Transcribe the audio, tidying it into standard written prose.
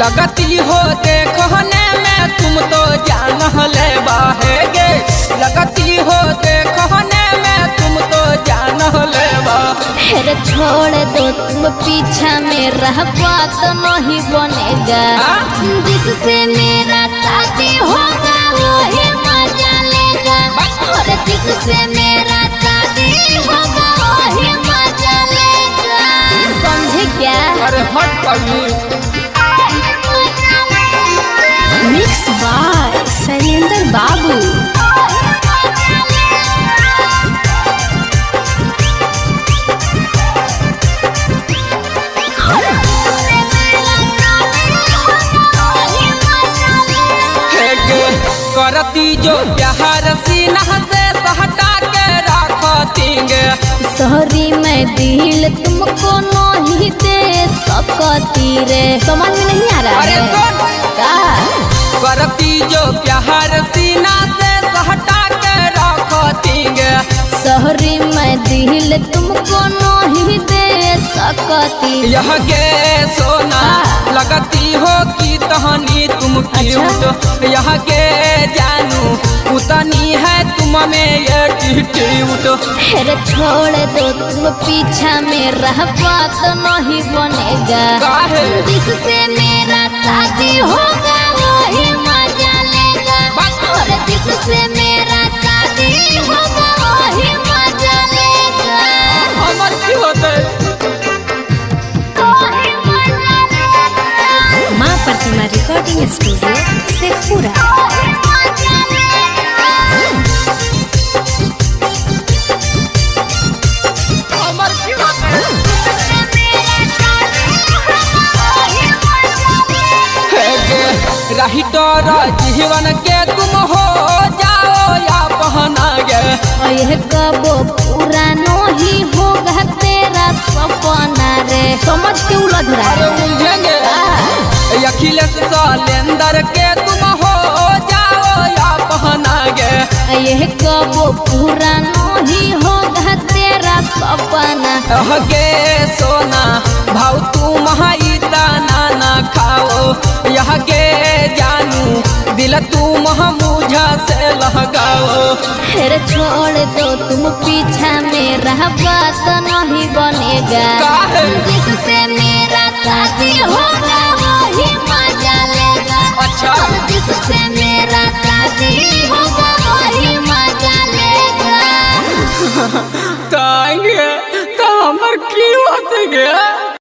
लगती हो देखने में तुम तो जान ले बाहेगे। लगती हो देखने में तुम तो जान ले बा। फिर छोड़ दो तुम पीछा मेरा बात नहीं बनेगा। जिससे मेरा शादी होगा वही मजा लेगा। और जिससे मेरा शादी होगा वही मजा लेगा। समझे क्या? अरे हट पगली। मिक्स बाय शैलेंद्र बाबू। करती जो प्यार सीना से हटा के रखतींगे। शहरी में दिल तुमको नहीं दे सकती रे। समझ में नहीं आ रहा है? करती जो प्यार सीना से हटा के रखतींगे। शहरी में दिल तुमको नहीं दे सकती। यह के सोना लगती हो कि तहनी तुम क्यूट। यह के जानू उतनी है तुम में ये टिट्यूट। फिर छोड़ दो तुम पीछा मेरा बात नहीं बनेगा। जिससे मेरा शादी होगा वही मजा लेगा। और जिससे मेरा शादी होगा वही मजा लेगा। हमर की होते माँ प्रतिमा रिकॉर्डिंग स्टूडियो शेखपुरा। राइटर जीवन के तुम हो जाओ या पहना गे। यह कबो पूरा नहीं होगा तेरा सपना रे। समझ के उलझ रहा है? उलझेंगे। अखिलेश शैलेंद्र के तुम हो जाओ या पहना गे। यह कबो पूरा नहीं होगा तेरा सपना। के सोना भाव तुम नाना खाओ। यह के जानू दिल तुम मुझा से लगाओ। फिर छोड़ दो तुम पीछा मेरा बात नहीं बनेगा। जिससे मेरा शादी होगा वही मजा लेगा। अच्छा। जिससे मेरा शादी होगा वही मजा लेगा। तो आएंगे तो हमार की होते गया।